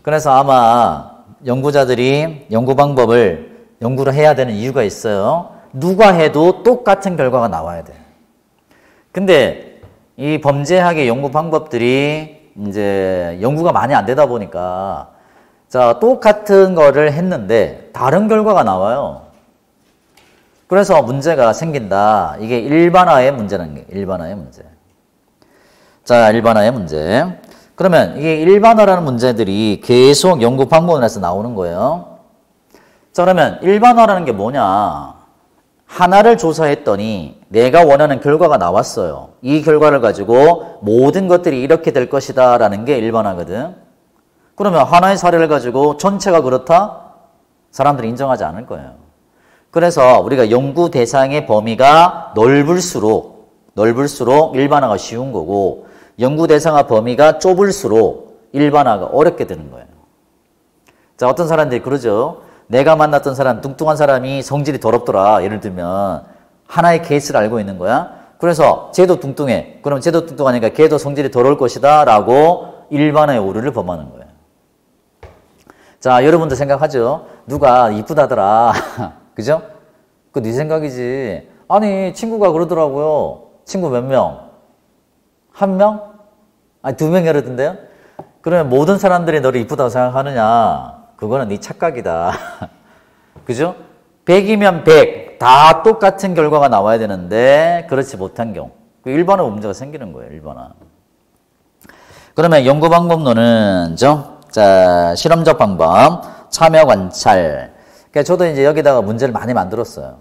그래서 아마 연구자들이 연구 방법을 연구를 해야 되는 이유가 있어요. 누가 해도 똑같은 결과가 나와야 돼. 근데 이 범죄학의 연구 방법들이 이제 연구가 많이 안 되다 보니까 자, 똑같은 거를 했는데 다른 결과가 나와요. 그래서 문제가 생긴다. 이게 일반화의 문제라는 게 일반화의 문제. 자, 일반화의 문제. 그러면 이게 일반화라는 문제들이 계속 연구 방법에서 나오는 거예요. 자, 그러면 일반화라는 게 뭐냐? 하나를 조사했더니 내가 원하는 결과가 나왔어요. 이 결과를 가지고 모든 것들이 이렇게 될 것이다 라는 게 일반화거든. 그러면 하나의 사례를 가지고 전체가 그렇다? 사람들이 인정하지 않을 거예요. 그래서 우리가 연구 대상의 범위가 넓을수록 일반화가 쉬운 거고 연구 대상화 범위가 좁을수록 일반화가 어렵게 되는 거예요. 자, 어떤 사람들이 그러죠. 내가 만났던 사람, 뚱뚱한 사람이 성질이 더럽더라. 예를 들면 하나의 케이스를 알고 있는 거야. 그래서 쟤도 뚱뚱해. 그럼 쟤도 뚱뚱하니까 걔도 성질이 더러울 것이다 라고 일반화의 오류를 범하는 거예요. 자, 여러분도 생각하죠. 누가 이쁘다더라. 그죠? 그 네 생각이지. 아니, 친구가 그러더라고요. 친구 몇 명? 한 명? 아니, 2명 이러던데요? 그러면 모든 사람들이 너를 이쁘다고 생각하느냐? 그거는 네 착각이다. 그죠? 100이면 100. 다 똑같은 결과가 나와야 되는데 그렇지 못한 경우. 일반화 문제가 생기는 거예요. 일반화. 그러면 연구 방법론은 자, 실험적 방법, 참여 관찰. 그러니까 저도 이제 여기다가 문제를 많이 만들었어요.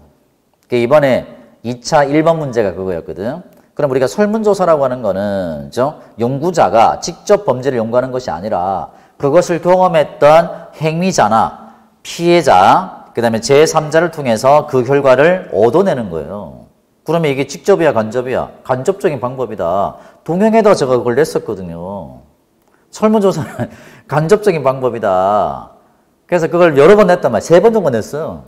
그러니까 이번에 2차 1번 문제가 그거였거든. 그럼 우리가 설문조사라고 하는 거는 연구자가 직접 범죄를 연구하는 것이 아니라 그것을 경험했던 행위자나 피해자, 그 다음에 제3자를 통해서 그 결과를 얻어내는 거예요. 그러면 이게 직접이야, 간접이야? 간접적인 방법이다. 동영에다가 제가 그걸 냈었거든요. 설문조사는 간접적인 방법이다. 그래서 그걸 여러 번 냈단 말이야. 3번 정도 냈어요.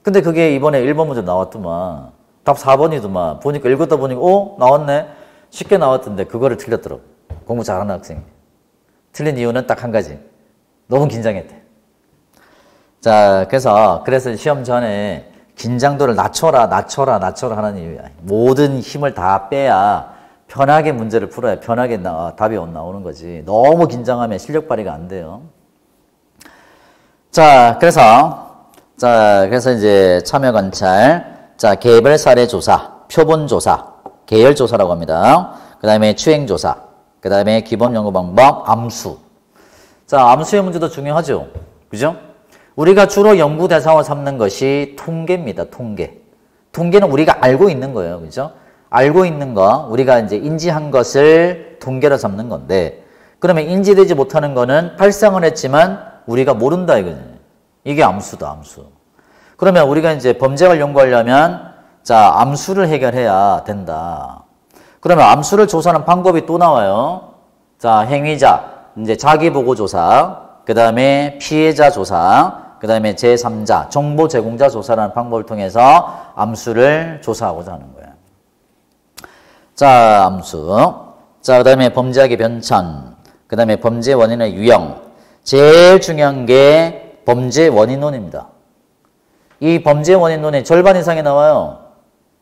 근데 그게 이번에 1번 문제 나왔더만. 답 4번이더만. 보니까 읽었다 보니까 나왔네. 쉽게 나왔던데 그거를 틀렸더라고. 공부 잘하는 학생이. 틀린 이유는 딱 한 가지. 너무 긴장했대. 자, 그래서 시험 전에 긴장도를 낮춰라 하는 이유야. 모든 힘을 다 빼야 편하게 문제를 풀어야 편하게 답이 나오는 거지. 너무 긴장하면 실력 발휘가 안 돼요. 자, 그래서 이제 참여 관찰, 자, 개별 사례 조사, 표본 조사, 계열 조사라고 합니다. 그 다음에 추행 조사, 그 다음에 기본 연구 방법, 암수. 자, 암수의 문제도 중요하죠. 그죠? 우리가 주로 연구 대상으로 삼는 것이 통계입니다. 통계. 통계는 우리가 알고 있는 거예요. 그죠? 알고 있는 거, 우리가 이제 인지한 것을 통계로 삼는 건데, 그러면 인지되지 못하는 거는 발생을 했지만 우리가 모른다 이거죠. 이게 암수다, 암수. 그러면 우리가 이제 범죄를 연구하려면 자, 암수를 해결해야 된다. 그러면 암수를 조사하는 방법이 또 나와요. 자, 행위자, 이제 자기 보고 조사, 그 다음에 피해자 조사, 그 다음에 제3자, 정보 제공자 조사라는 방법을 통해서 암수를 조사하고자 하는 거예요. 자, 암수. 자, 그 다음에 범죄학의 변천, 그 다음에 범죄 원인의 유형. 제일 중요한 게 범죄 원인론입니다. 이 범죄 원인론의 절반 이상이 나와요.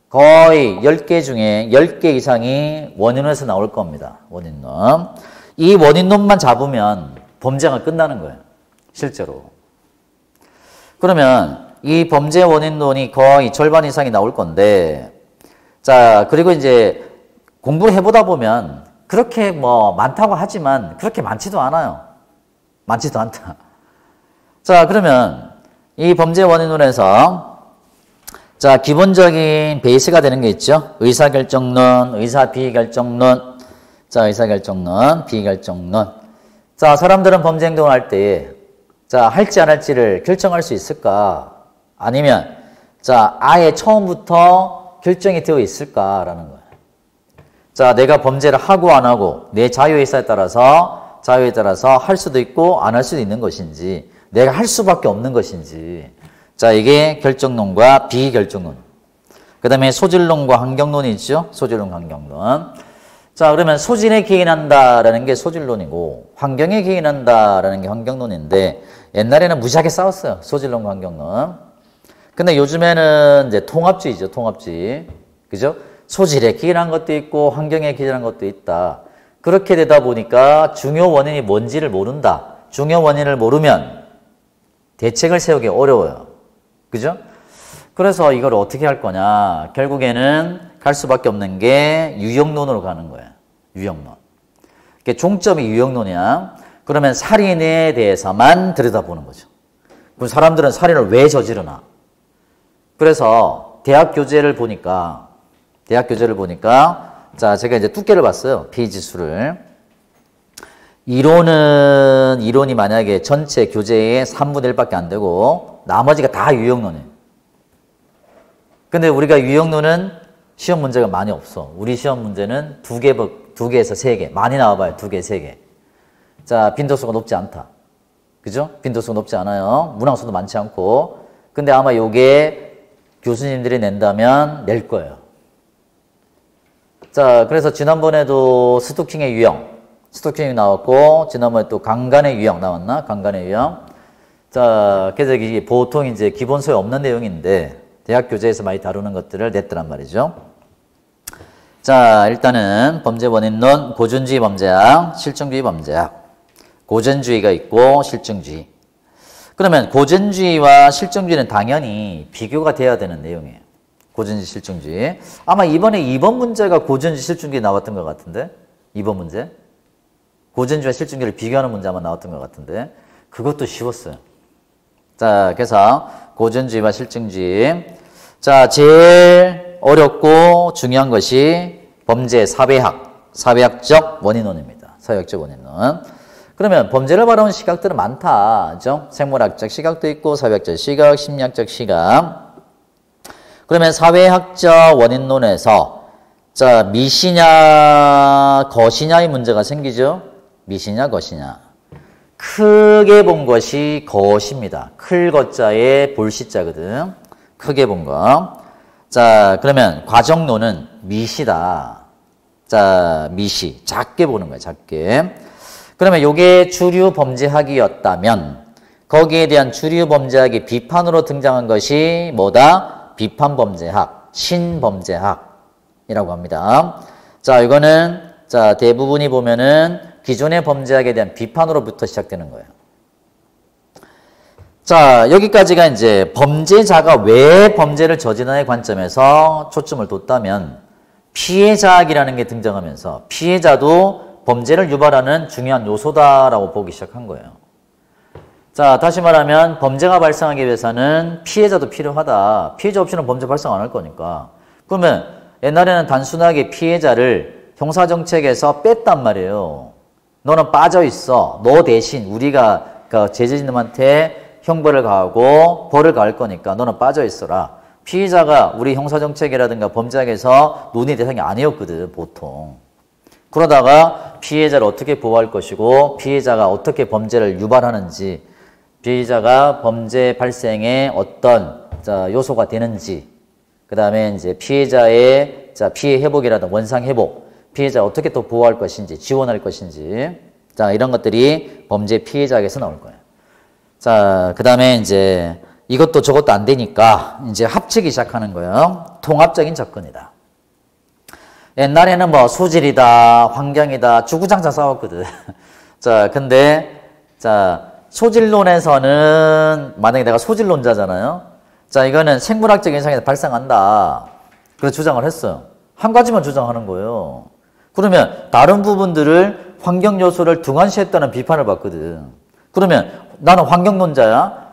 거의 10개 중에 10개 이상이 원인론에서 나올 겁니다. 원인론. 이 원인론만 잡으면 범죄가 끝나는 거예요. 실제로. 그러면 이 범죄 원인론이 거의 절반 이상이 나올 건데, 자, 그리고 이제 공부를 해보다 보면 그렇게 많다고 하지만 그렇게 많지도 않아요. 많지도 않다. 자, 그러면 이 범죄 원인론에서 자, 기본적인 베이스가 되는 게 있죠. 의사결정론, 의사비결정론. 자, 의사결정론, 비결정론. 자, 사람들은 범죄 행동을 할 때, 자, 할지 안 할지를 결정할 수 있을까? 아니면, 자, 아예 처음부터 결정이 되어 있을까라는 거예요. 자, 내가 범죄를 하고 안 하고, 내 자유의사에 따라서 할 수도 있고, 안 할 수도 있는 것인지, 내가 할 수밖에 없는 것인지. 자, 이게 결정론과 비결정론. 그 다음에 소질론과 환경론이 있죠? 소질론, 환경론. 자, 그러면 소질에 기인한다라는 게 소질론이고, 환경에 기인한다라는 게 환경론인데, 옛날에는 무지하게 싸웠어요. 소질론과 환경론. 근데 요즘에는 이제 통합주의죠, 통합주의. 그죠? 소질에 기인한 것도 있고, 환경에 기인한 것도 있다. 그렇게 되다 보니까 중요 원인이 뭔지를 모른다. 중요 원인을 모르면 대책을 세우기 어려워요. 그죠? 그래서 이걸 어떻게 할 거냐. 결국에는 갈 수밖에 없는 게 유형론으로 가는 거예요. 유형론. 종점이 유형론이야. 그러면 살인에 대해서만 들여다보는 거죠. 그럼 사람들은 살인을 왜 저지르나? 그래서 대학 교재를 보니까 자, 제가 이제 두께를 봤어요. 페이지 수를. 이론이 만약에 전체 교재의 3분의 1밖에 안 되고 나머지가 다 유형론이에요. 근데 우리가 유형론은 시험 문제가 많이 없어. 우리 시험 문제는 두 개에서 세 개. 많이 나와봐요. 두 개, 세 개. 자, 빈도수가 높지 않다. 그죠? 빈도수가 높지 않아요. 문항수도 많지 않고. 근데 아마 요게 교수님들이 낸다면 낼 거예요. 자, 그래서 지난번에도 스토킹의 유형. 스토킹이 나왔고, 지난번에 또 강간의 유형 나왔나? 강간의 유형. 자, 그래서 이게 보통 이제 기본서에 없는 내용인데, 대학 교재에서 많이 다루는 것들을 냈더란 말이죠. 자, 일단은 범죄 원인론, 고전주의 범죄학, 실증주의 범죄학. 고전주의가 있고 실증주의. 그러면 고전주의와 실증주의는 당연히 비교가 돼야 되는 내용이에요. 고전주의, 실증주의. 아마 이번에 2번 문제가 고전주의, 실증주의 나왔던 것 같은데? 2번 문제? 고전주의와 실증주의를 비교하는 문제 아마 나왔던 것 같은데? 그것도 쉬웠어요. 자, 그래서 고전주의와 실증주의. 자, 제일 어렵고 중요한 것이 범죄 사회학, 사회학적 원인론입니다. 사회학적 원인론. 그러면 범죄를 바라보는 시각들은 많다. 그죠? 생물학적 시각도 있고, 사회학적 시각, 심리학적 시각. 그러면 사회학적 원인론에서, 자, 미시냐, 거시냐의 문제가 생기죠? 미시냐, 거시냐. 크게 본 것이 거시입니다. 클 거자에 볼시자거든. 크게 본 거. 자, 그러면 과정론은 미시다. 자, 미시. 작게 보는 거예요, 작게. 그러면 요게 주류 범죄학이었다면 거기에 대한 주류 범죄학이 비판으로 등장한 것이 뭐다? 비판 범죄학, 신범죄학이라고 합니다. 자, 이거는 자, 대부분이 보면은 기존의 범죄학에 대한 비판으로부터 시작되는 거예요. 자, 여기까지가 이제 범죄자가 왜 범죄를 저지르냐의 관점에서 초점을 뒀다면 피해자학이라는 게 등장하면서 피해자도 범죄를 유발하는 중요한 요소다라고 보기 시작한 거예요. 자, 다시 말하면 범죄가 발생하기 위해서는 피해자도 필요하다. 피해자 없이는 범죄 발생 안 할 거니까. 그러면 옛날에는 단순하게 피해자를 형사정책에서 뺐단 말이에요. 너는 빠져 있어. 너 대신 우리가 그 제재진님한테 형벌을 가하고 벌을 가할 거니까 너는 빠져 있어라. 피해자가 우리 형사정책이라든가 범죄학에서 논의 대상이 아니었거든, 보통. 그러다가 피해자를 어떻게 보호할 것이고 피해자가 어떻게 범죄를 유발하는지 피해자가 범죄 발생에 어떤 요소가 되는지 그 다음에 이제 피해자의 피해 회복이라든가 원상 회복 피해자 어떻게 또 보호할 것인지 지원할 것인지 자 이런 것들이 범죄 피해자에게서 나올 거예요. 자 그 다음에 이제 이것도 저것도 안 되니까 이제 합치기 시작하는 거예요. 통합적인 접근이다. 옛날에는 뭐 소질이다, 환경이다, 주구장창 싸웠거든. 자, 근데, 자, 소질론에서는, 만약에 내가 소질론자잖아요. 자, 이거는 생물학적 현상에서 발생한다. 그래서 주장을 했어요. 한 가지만 주장하는 거예요. 그러면 다른 부분들을 환경 요소를 등한시했다는 비판을 받거든. 그러면 나는 환경론자야.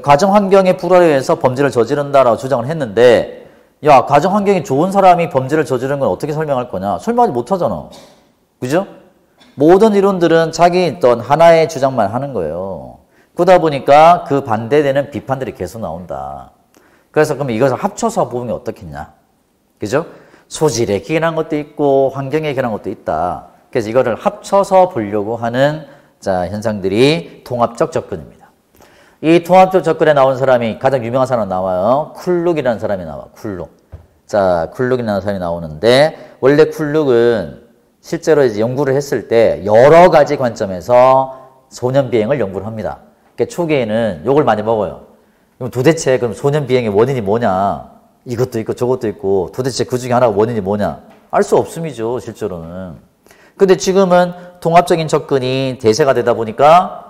가정 환경의 불화에 의해서 범죄를 저지른다라고 주장을 했는데, 야, 가정 환경이 좋은 사람이 범죄를 저지르는 건 어떻게 설명할 거냐? 설명하지 못하잖아. 그죠? 모든 이론들은 자기 있던 하나의 주장만 하는 거예요. 그러다 보니까 그 반대되는 비판들이 계속 나온다. 그래서 그럼 이것을 합쳐서 보면 어떻겠냐? 그죠? 소질에 기인한 것도 있고 환경에 기인한 것도 있다. 그래서 이거를 합쳐서 보려고 하는 현상들이 통합적 접근입니다. 이 통합적 접근에 나온 사람이 가장 유명한 사람 나와요. 쿨룩이라는 사람이 나와. 쿨룩. 자, 쿨룩이라는 사람이 나오는데 원래 쿨룩은 실제로 이제 연구를 했을 때 여러 가지 관점에서 소년 비행을 연구를 합니다. 그러니까 초기에는 욕을 많이 먹어요. 그럼 도대체 그럼 소년 비행의 원인이 뭐냐? 이것도 있고 저것도 있고 도대체 그 중에 하나가 원인이 뭐냐? 알 수 없음이죠, 실제로는. 근데 지금은 통합적인 접근이 대세가 되다 보니까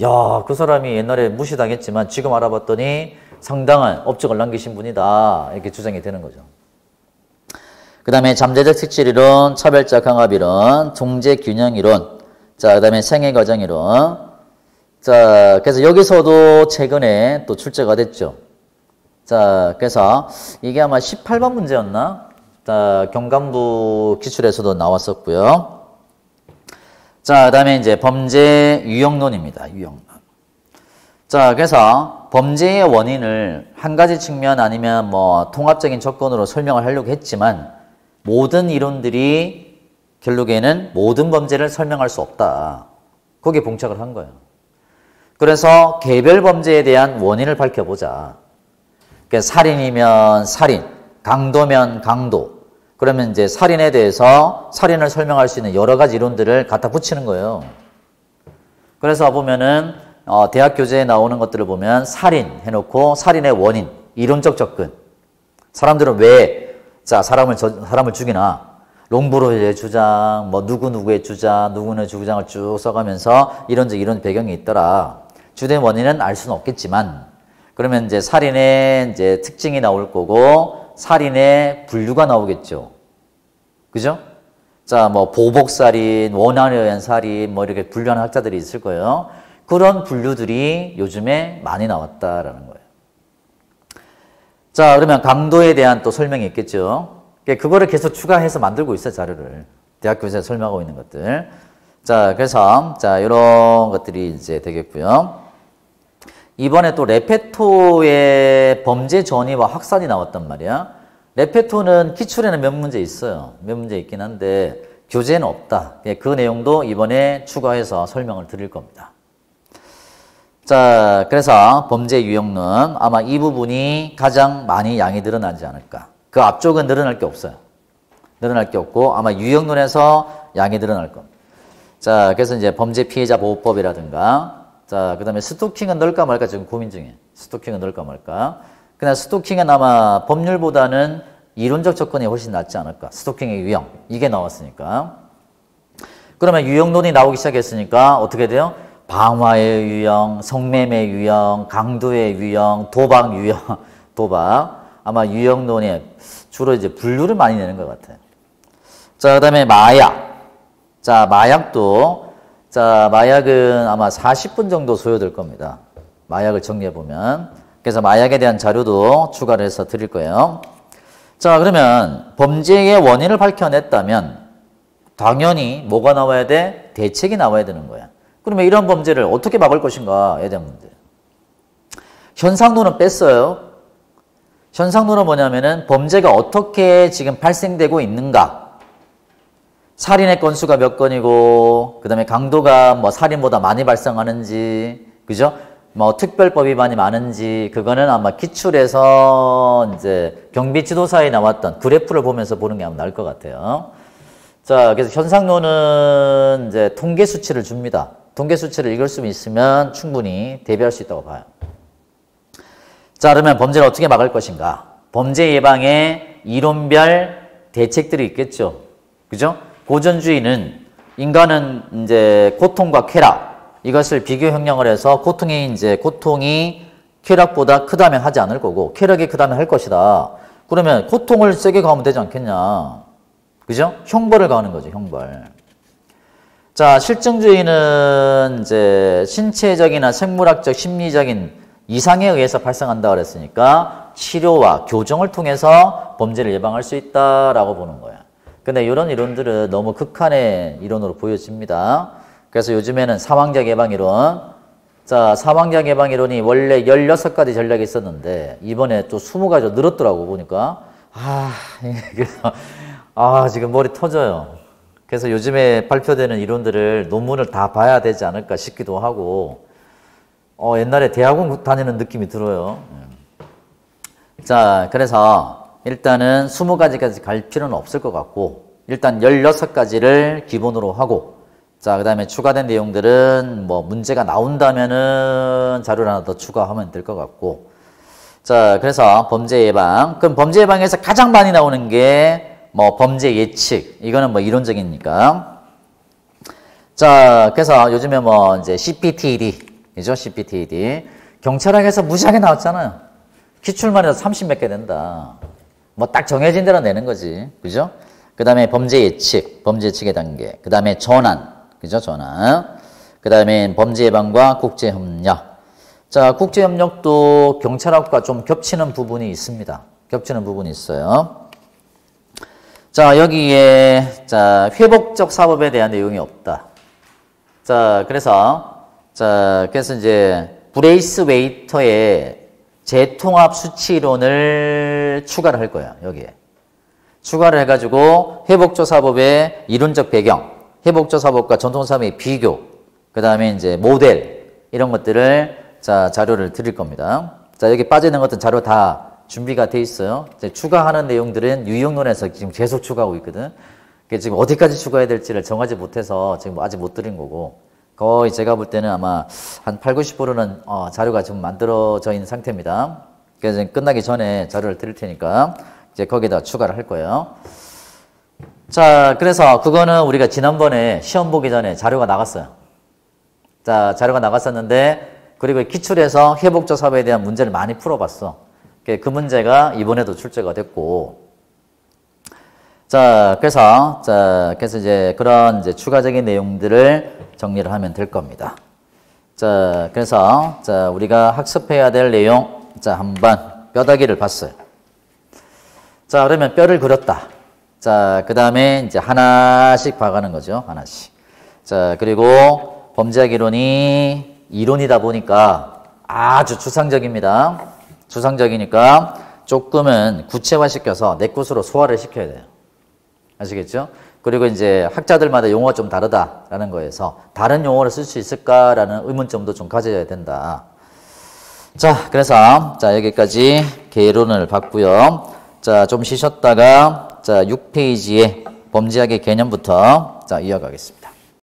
야, 그 사람이 옛날에 무시당했지만 지금 알아봤더니 상당한 업적을 남기신 분이다. 이렇게 주장이 되는 거죠. 그 다음에 잠재적 특질이론, 차별적 강압이론, 통제균형이론, 자, 그 다음에 생애과정이론. 자, 그래서 여기서도 최근에 또 출제가 됐죠. 자, 그래서 이게 아마 18번 문제였나? 자, 경감부 기출에서도 나왔었고요. 자, 그 다음에 이제 범죄 유형론입니다. 유형론. 자, 그래서 범죄의 원인을 한 가지 측면 아니면 뭐 통합적인 접근으로 설명을 하려고 했지만 모든 이론들이 결국에는 모든 범죄를 설명할 수 없다. 거기에 봉착을 한 거예요. 그래서 개별 범죄에 대한 원인을 밝혀보자. 그러니까 살인이면 살인, 강도면 강도. 그러면 이제 살인에 대해서 살인을 설명할 수 있는 여러 가지 이론들을 갖다 붙이는 거예요. 그래서 보면은 대학 교재에 나오는 것들을 보면 살인 해놓고 살인의 원인, 이론적 접근. 사람들은 왜 사람을 죽이나? 롱브로의 주장, 뭐 누구누구의 주장, 누구는 주장을 쭉 써가면서 이런 배경이 있더라. 주된 원인은 알 수는 없겠지만, 그러면 이제 살인의 이제 특징이 나올 거고, 살인의 분류가 나오겠죠. 그죠? 자, 뭐 보복살인, 원한에 의한 살인, 뭐 이렇게 분류하는 학자들이 있을 거예요. 그런 분류들이 요즘에 많이 나왔다라는 거예요. 자, 그러면 강도에 대한 또 설명이 있겠죠. 그거를 계속 추가해서 만들고 있어요, 자료를. 대학 교재에서 설명하고 있는 것들. 자, 그래서, 이런 것들이 이제 되겠고요. 이번에 또 레페토의 범죄 전이와 확산이 나왔단 말이야. 레페토는 기출에는 몇 문제 있어요. 몇 문제 있긴 한데, 교재에는 없다. 그 내용도 이번에 추가해서 설명을 드릴 겁니다. 자, 그래서 범죄 유형론, 아마 이 부분이 가장 많이 양이 늘어나지 않을까. 그 앞쪽은 늘어날 게 없어요. 늘어날 게 없고 아마 유형론에서 양이 늘어날 겁니다. 자, 그래서 이제 범죄 피해자 보호법이라든가, 자, 그 다음에 스토킹은 넣을까 말까 지금 고민 중이에요. 스토킹은 넣을까 말까. 그냥 스토킹은 아마 법률보다는 이론적 접근이 훨씬 낫지 않을까. 스토킹의 유형. 이게 나왔으니까. 그러면 유형론이 나오기 시작했으니까 어떻게 돼요? 방화의 유형, 성매매 유형, 강도의 유형, 도박 유형, 도박. 아마 유형론에 주로 이제 분류를 많이 내는 것 같아요. 자, 그 다음에 마약. 자, 마약도, 자, 마약은 아마 40분 정도 소요될 겁니다. 마약을 정리해보면. 그래서 마약에 대한 자료도 추가를 해서 드릴 거예요. 자, 그러면 범죄의 원인을 밝혀냈다면 당연히 뭐가 나와야 돼? 대책이 나와야 되는 거야. 그러면 이런 범죄를 어떻게 막을 것인가에 대한 문제. 현상론은 뺐어요. 현상론은 뭐냐면은 범죄가 어떻게 지금 발생되고 있는가. 살인의 건수가 몇 건이고, 그 다음에 강도가 뭐 살인보다 많이 발생하는지, 그죠? 뭐 특별법 위반이 많은지, 그거는 아마 기출에서 이제 경비 지도사에 나왔던 그래프를 보면서 보는 게 아마 나을 것 같아요. 자, 그래서 현상론은 이제 통계 수치를 줍니다. 통계 수치를 읽을 수 있으면 충분히 대비할 수 있다고 봐요. 자, 그러면 범죄를 어떻게 막을 것인가? 범죄 예방에 이론별 대책들이 있겠죠. 그죠? 고전주의는 인간은 이제 고통과 쾌락, 이것을 비교 형량을 해서 고통이 쾌락보다 크다면 하지 않을 거고, 쾌락이 크다면 할 것이다. 그러면 고통을 세게 가하면 되지 않겠냐. 그죠? 형벌을 가하는 거죠, 형벌. 자, 실증주의는 이제 신체적이나 생물학적, 심리적인 이상에 의해서 발생한다 그랬으니까 치료와 교정을 통해서 범죄를 예방할 수 있다라고 보는 거야. 근데 이런 이론들은 너무 극한의 이론으로 보여집니다. 그래서 요즘에는 사망자 예방 이론. 자, 사망자 예방 이론이 원래 16가지 전략이 있었는데 이번에 또 20가지로 늘었더라고 보니까. 그래서 지금 머리 터져요. 그래서 요즘에 발표되는 이론들을 논문을 다 봐야 되지 않을까 싶기도 하고, 옛날에 대학원 다니는 느낌이 들어요. 자, 그래서 일단은 20가지까지 갈 필요는 없을 것 같고, 일단 16가지를 기본으로 하고, 자, 그 다음에 추가된 내용들은 뭐 문제가 나온다면은 자료를 하나 더 추가하면 될 것 같고, 자, 그래서 범죄 예방. 그럼 범죄 예방에서 가장 많이 나오는 게 뭐 범죄 예측. 이거는 뭐 이론적이니까. 자, 그래서 요즘에 뭐 이제 CPTED. 그죠? CPTED. 경찰학에서 무지하게 나왔잖아요. 기출만 해도 30몇 개 된다. 뭐 딱 정해진 대로 내는 거지. 그죠? 그 다음에 범죄 예측. 범죄 예측의 단계. 그 다음에 전환. 그죠? 전환. 그 다음에 범죄 예방과 국제협력. 자, 국제협력도 경찰학과 좀 겹치는 부분이 있습니다. 겹치는 부분이 있어요. 자, 여기에, 자, 회복적 사법에 대한 내용이 없다. 자, 그래서 이제, 브레이스웨이터의 재통합 수치론을 추가를 할 거야, 여기에. 추가를 해가지고 회복조사법의 이론적 배경, 회복조사법과 전통사업의 비교, 그 다음에 이제 모델, 이런 것들을 자, 자료를 드릴 겁니다. 자, 여기 빠져있는 것들 자료 다 준비가 돼 있어요. 이제 추가하는 내용들은 유형론에서 지금 계속 추가하고 있거든. 지금 어디까지 추가해야 될지를 정하지 못해서 지금 아직 못 드린 거고, 거의 제가 볼 때는 아마 한 8, 90%는 자료가 지금 만들어져 있는 상태입니다. 그래서 끝나기 전에 자료를 드릴 테니까 이제 거기다 추가를 할 거예요. 자, 그래서 그거는 우리가 지난번에 시험 보기 전에 자료가 나갔어요. 자, 자료가 나갔었는데, 그리고 기출에서 회복조사법에 대한 문제를 많이 풀어봤어. 그 문제가 이번에도 출제가 됐고, 자, 그래서 이제 그런 이제 추가적인 내용들을 정리를 하면 될 겁니다. 자, 그래서, 자, 우리가 학습해야 될 내용, 자, 한번 뼈다귀를 봤어요. 자, 그러면 뼈를 그렸다. 자, 그 다음에 이제 하나씩 봐가는 거죠. 하나씩. 자, 그리고 범죄학 이론이 이론이다 보니까 아주 추상적입니다. 추상적이니까 조금은 구체화시켜서 내 것으로 소화를 시켜야 돼요. 아시겠죠? 그리고 이제 학자들마다 용어가 좀 다르다라는 거에서 다른 용어를 쓸 수 있을까라는 의문점도 좀 가져야 된다. 자, 그래서 자, 여기까지 개론을 봤고요. 자, 좀 쉬셨다가 자, 6페이지에 범죄학의 개념부터 자, 이어가겠습니다.